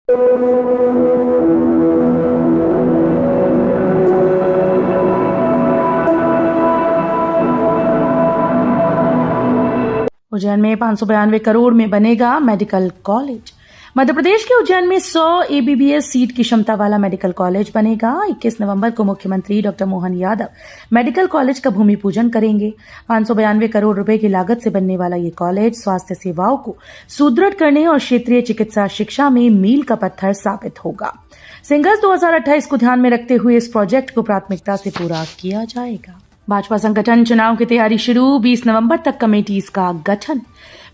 उज्जैन में 592 करोड़ में बनेगा मेडिकल कॉलेज। मध्य प्रदेश के उज्जैन में 100 एबीबीएस सीट की क्षमता वाला मेडिकल कॉलेज बनेगा। 21 नवंबर को मुख्यमंत्री doctor Mohan Yadav medical college का भूमि पूजन करेंगे। 592 करोड़ रुपए की लागत से बनने वाला ये कॉलेज स्वास्थ्य सेवाओं को सुदृढ़ करने और क्षेत्रीय चिकित्सा शिक्षा में मील का पत्थर साबित होगा। सेंगस 2028 को ध्यान में रखते हुए इस प्रोजेक्ट को प्राथमिकता से पूरा किया जाएगा। भाजपा संगठन चुनाव की तैयारी शुरू, 20 नवंबर तक कमेटीज का गठन।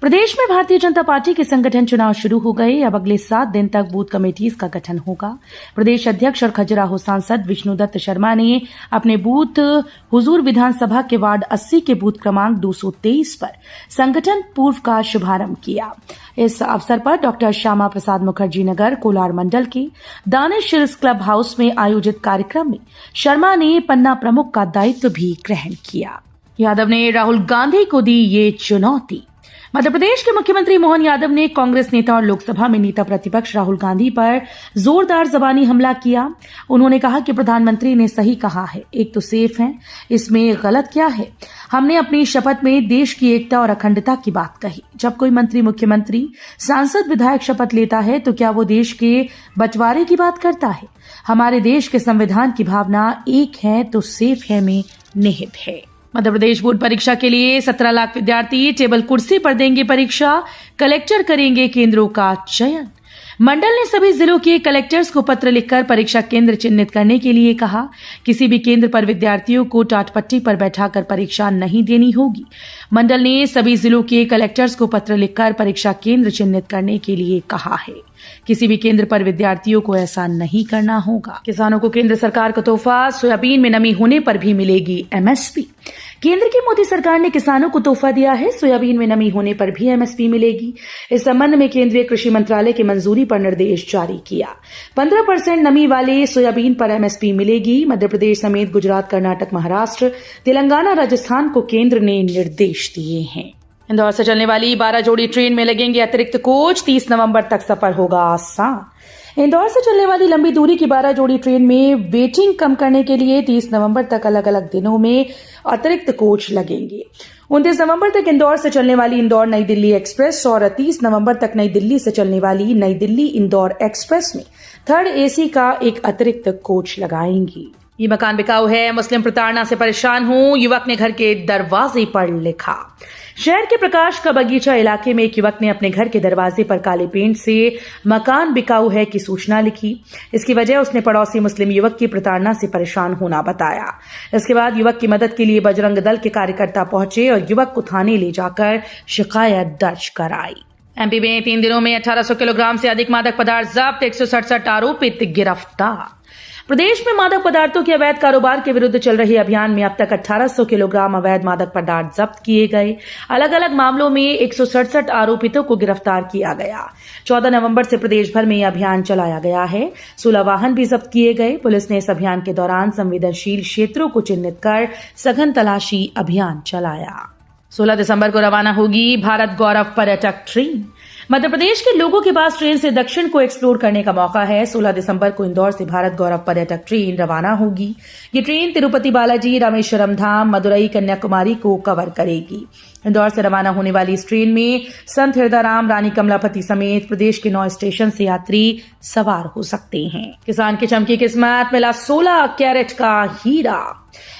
प्रदेश में भारतीय जनता पार्टी के संगठन चुनाव शुरू हो गए। अब अगले 7 दिन तक बूथ कमेटीज का गठन होगा। प्रदेश अध्यक्ष और खजुराहो सांसद विष्णुदत्त शर्मा ने अपने बूथ हुजूर विधानसभा के वार्ड 80 के बूथ क्रमांक 223 पर संगठन पूर्व का शुभारंभ किया। इस अवसर पर डॉक्टर श्यामा प्रसाद मुखर्जी नगर कोलार मंडल के दानिश हिल्स क्लब हाउस में आयोजित कार्यक्रम में शर्मा ने पन्ना प्रमुख का दायित्व भी ग्रहण किया। यादव ने राहुल गांधी को दी ये चुनौती। मध्य प्रदेश के मुख्यमंत्री मोहन यादव ने कांग्रेस नेता और लोकसभा में नेता प्रतिपक्ष राहुल गांधी पर जोरदार जबानी हमला किया। उन्होंने कहा कि प्रधानमंत्री ने सही कहा है, एक तो सेफ है, इसमें गलत क्या है। हमने अपनी शपथ में देश की एकता और अखंडता की बात कही। जब कोई मंत्री, मुख्यमंत्री, सांसद, विधायक शपथ लेता है तो क्या वो देश के बंटवारे की बात करता है? हमारे देश के संविधान की भावना एक है तो सेफ है में निहित है। मध्य प्रदेश बोर्ड परीक्षा के लिए 17 लाख विद्यार्थी टेबल कुर्सी पर देंगे परीक्षा। कलेक्टर करेंगे केंद्रों का चयन। मंडल ने सभी जिलों के कलेक्टर्स को पत्र लिखकर परीक्षा केंद्र चिन्हित करने के लिए कहा। किसी भी केंद्र पर विद्यार्थियों को टाटपट्टी पर बैठाकर परीक्षा नहीं देनी होगी। मंडल ने सभी जिलों के कलेक्टर्स को पत्र लिखकर परीक्षा केंद्र चिन्हित करने के लिए कहा है। किसी भी केंद्र पर विद्यार्थियों को ऐसा नहीं करना होगा। किसानों को केंद्र सरकार का तोहफा, सोयाबीन में नमी होने पर भी मिलेगी एमएसपी। केंद्र की मोदी सरकार ने किसानों को तोहफा दिया है, सोयाबीन में नमी होने पर भी एमएसपी मिलेगी। इस संबंध में केंद्रीय कृषि मंत्रालय की मंजूरी पर निर्देश जारी किया। 15% नमी वाले सोयाबीन पर एमएसपी मिलेगी। मध्य प्रदेश समेत गुजरात, कर्नाटक, महाराष्ट्र, तेलंगाना, राजस्थान को केंद्र ने निर्देश दिए हैं। इंदौर से चलने वाली 12 जोड़ी ट्रेन में लगेंगे अतिरिक्त कोच। 30 नवंबर तक सफर होगा आसान। इंदौर से चलने वाली लंबी दूरी की 12 जोड़ी ट्रेन में वेटिंग कम करने के लिए 30 नवंबर तक अलग अलग दिनों में अतिरिक्त कोच लगेंगे। 29 नवंबर तक इंदौर से चलने वाली इंदौर नई दिल्ली एक्सप्रेस और 30 नवंबर तक नई दिल्ली से चलने वाली नई दिल्ली इंदौर एक्सप्रेस में 3rd एसी का एक अतिरिक्त कोच लगाएंगी। ये मकान बिकाऊ है, मुस्लिम प्रताड़ना से परेशान हूं, युवक ने घर के दरवाजे पर लिखा। शहर के प्रकाश का बगीचा इलाके में एक युवक ने अपने घर के दरवाजे पर काले पेंट से मकान बिकाऊ है की सूचना लिखी। इसकी वजह उसने पड़ोसी मुस्लिम युवक की प्रताड़ना से परेशान होना बताया। इसके बाद युवक की मदद के लिए बजरंग दल के कार्यकर्ता पहुंचे और युवक को थाने ले जाकर शिकायत दर्ज कराई। एमपी में 3 दिनों में 1800 किलोग्राम से अधिक मादक पदार्थ जब्त, 167 आरोपित गिरफ्तार। प्रदेश में मादक पदार्थों के अवैध कारोबार के विरुद्ध चल रहे अभियान में अब तक 1800 किलोग्राम अवैध मादक पदार्थ जब्त किए गए। अलग अलग मामलों में 167 आरोपितों को गिरफ्तार किया गया। 14 नवंबर से प्रदेश भर में यह अभियान चलाया गया है। 16 वाहन भी जब्त किए गए। पुलिस ने इस अभियान के दौरान संवेदनशील क्षेत्रों को चिन्हित कर सघन तलाशी अभियान चलाया। 16 दिसंबर को रवाना होगी भारत गौरव पर्यटक ट्रेन। मध्य प्रदेश के लोगों के पास ट्रेन से दक्षिण को एक्सप्लोर करने का मौका है। 16 दिसंबर को इंदौर से भारत गौरव पर्यटक ट्रेन रवाना होगी। ये ट्रेन तिरुपति बालाजी, रामेश्वरम धाम, मदुरई, कन्याकुमारी को कवर करेगी। इंदौर से रवाना होने वाली इस ट्रेन में संत हृदयराम, रानी कमलापति समेत प्रदेश के 9 स्टेशन से यात्री सवार हो सकते हैं। किसान की चमकी किस्मत, मिला 16 कैरेट का हीरा।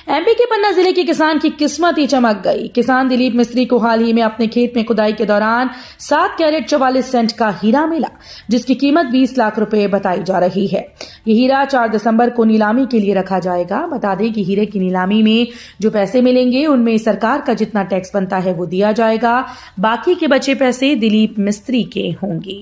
एमपी के पन्ना जिले के किसान की किस्मत ही चमक गई। किसान दिलीप मिस्त्री को हाल ही में अपने खेत में खुदाई के दौरान 7 कैरेट 44 सेंट का हीरा मिला, जिसकी कीमत 20 लाख रुपए बताई जा रही है। ये हीरा 4 दिसंबर को नीलामी के लिए रखा जाएगा। बता दें कि हीरे की नीलामी में जो पैसे मिलेंगे उनमें सरकार का जितना टैक्स बनता है वो दिया जाएगा। बाकी के बचे पैसे दिलीप मिस्त्री के होंगे।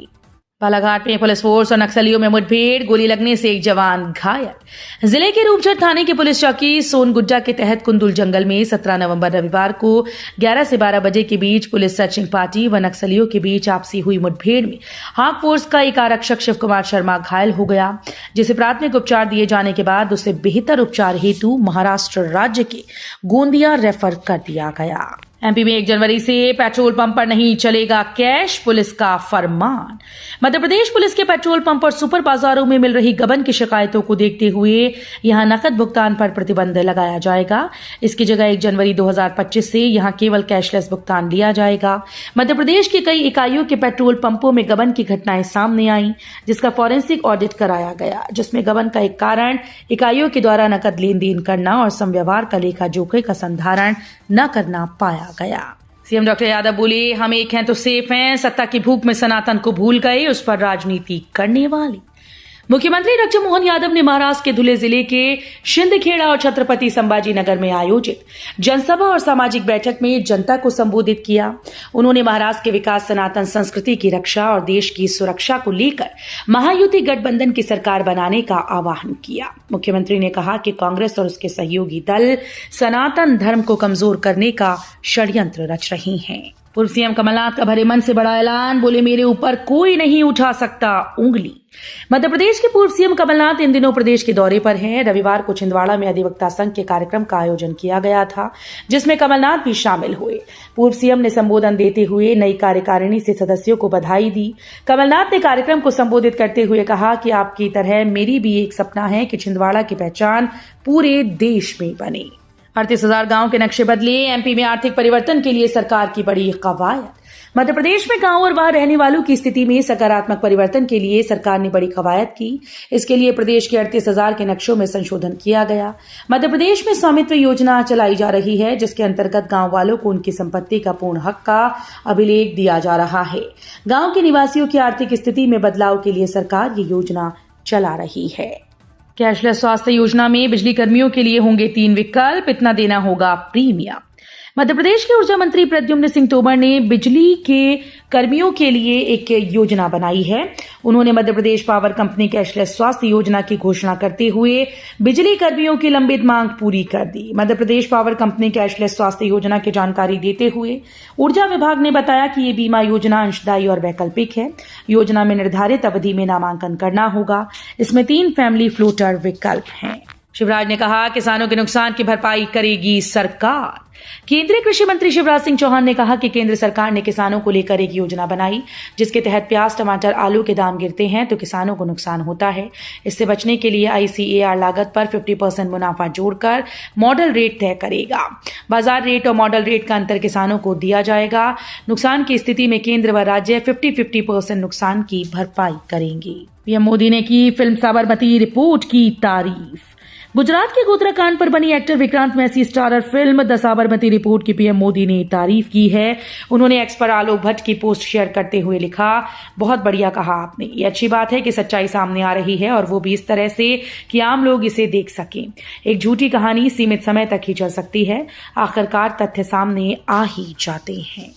बालाघाट में पुलिस फोर्स और नक्सलियों में मुठभेड़, गोली लगने से एक जवान घायल। जिले के रूपचर थाने की पुलिस चौकी सोनगुड्डा के तहत कुंदुल जंगल में 17 नवंबर रविवार को 11 से 12 बजे के बीच पुलिस सर्चिंग पार्टी व नक्सलियों के बीच आपसी हुई मुठभेड़ में हाक फोर्स का एक आरक्षक शिव कुमार शर्मा घायल हो गया, जिसे प्राथमिक उपचार दिए जाने के बाद उसे बेहतर उपचार हेतु महाराष्ट्र राज्य के गोंदिया रेफर कर दिया गया। एमपी में 1 जनवरी से पेट्रोल पंप पर नहीं चलेगा कैश, पुलिस का फरमान। मध्य प्रदेश पुलिस के पेट्रोल पंप और सुपर बाजारों में मिल रही गबन की शिकायतों को देखते हुए यहां नकद भुगतान पर प्रतिबंध लगाया जाएगा। इसकी जगह 1 जनवरी 2025 से यहां केवल कैशलेस भुगतान लिया जाएगा। मध्य प्रदेश की कई इकाइयों के पेट्रोल पंपों में गबन की घटनाएं सामने आई, जिसका फॉरेंसिक ऑडिट कराया गया, जिसमें गबन का एक कारण इकाइयों के द्वारा नकद लेन देन करना और समव्यवहार का लेखा जोखे का संधारण न करना पाया गया। सीएम डॉक्टर यादव बोले, हम एक हैं तो सेफ हैं, सत्ता की भूख में सनातन को भूल गए, उस पर राजनीति करने वाले। मुख्यमंत्री डॉक्टर मोहन यादव ने महाराष्ट्र के धुले जिले के शिंदखेड़ा और छत्रपति संभाजी नगर में आयोजित जनसभा और सामाजिक बैठक में जनता को संबोधित किया। उन्होंने महाराष्ट्र के विकास, सनातन संस्कृति की रक्षा और देश की सुरक्षा को लेकर महायुति गठबंधन की सरकार बनाने का आह्वान किया। मुख्यमंत्री ने कहा कि कांग्रेस और उसके सहयोगी दल सनातन धर्म को कमजोर करने का षड्यंत्र रच रही हैं। पूर्व सीएम कमलनाथ का भरे मन से बड़ा ऐलान, बोले मेरे ऊपर कोई नहीं उठा सकता उंगली। मध्य प्रदेश के पूर्व सीएम कमलनाथ इन दिनों प्रदेश के दौरे पर हैं। रविवार को छिंदवाड़ा में अधिवक्ता संघ के कार्यक्रम का आयोजन किया गया था, जिसमें कमलनाथ भी शामिल हुए। पूर्व सीएम ने संबोधन देते हुए नई कार्यकारिणी से सदस्यों को बधाई दी। कमलनाथ ने कार्यक्रम को संबोधित करते हुए कहा कि आपकी तरह मेरी भी एक सपना है कि छिंदवाड़ा की पहचान पूरे देश में बने। 38,000 गांव के नक्शे बदले, एमपी में आर्थिक परिवर्तन के लिए सरकार की बड़ी कवायद। मध्य प्रदेश में गांव और वहां रहने वालों की स्थिति में सकारात्मक परिवर्तन के लिए सरकार ने बड़ी कवायद की। इसके लिए प्रदेश के 38,000 के नक्शों में संशोधन किया गया। मध्य प्रदेश में स्वामित्व योजना चलाई जा रही है, जिसके अंतर्गत गांव वालों को उनकी संपत्ति का पूर्ण हक का अभिलेख दिया जा रहा है। गांव के निवासियों की आर्थिक स्थिति में बदलाव के लिए सरकार ये योजना चला रही है। कैशलेस स्वास्थ्य योजना में बिजली कर्मियों के लिए होंगे 3 विकल्प, इतना देना होगा प्रीमियम। मध्य प्रदेश के ऊर्जा मंत्री प्रद्युम्न सिंह तोमर ने बिजली के कर्मियों के लिए एक योजना बनाई है। उन्होंने Madhya Pradesh power company cashless स्वास्थ्य योजना की घोषणा करते हुए बिजली कर्मियों की लंबित मांग पूरी कर दी। Madhya Pradesh power company cashless स्वास्थ्य योजना की जानकारी देते हुए ऊर्जा विभाग ने बताया कि ये बीमा योजना अंशदायी और वैकल्पिक है। योजना में निर्धारित अवधि में नामांकन करना होगा। इसमें 3 फैमिली फ्लोटर विकल्प हैं। शिवराज ने कहा, किसानों के नुकसान की भरपाई करेगी सरकार। केंद्रीय कृषि मंत्री शिवराज सिंह चौहान ने कहा कि केंद्र सरकार ने किसानों को लेकर एक योजना बनाई, जिसके तहत प्याज, टमाटर, आलू के दाम गिरते हैं तो किसानों को नुकसान होता है। इससे बचने के लिए ICAR लागत पर 50% मुनाफा जोड़कर मॉडल रेट तय करेगा। बाजार रेट और मॉडल रेट का अंतर किसानों को दिया जाएगा। नुकसान की स्थिति में केंद्र व राज्य 50-50% नुकसान की भरपाई करेंगे। पीएम मोदी ने की फिल्म साबरमती रिपोर्ट की तारीफ। गुजरात के गोधरा कांड पर बनी actor Vikrant Massey starrer film the Sabarmati report की पीएम मोदी ने तारीफ की है। उन्होंने एक्स पर आलोक भट्ट की पोस्ट शेयर करते हुए लिखा, बहुत बढ़िया कहा आपने। ये अच्छी बात है कि सच्चाई सामने आ रही है और वो भी इस तरह से कि आम लोग इसे देख सकें। एक झूठी कहानी सीमित समय तक ही चल सकती है, आखिरकार तथ्य सामने आ ही जाते हैं।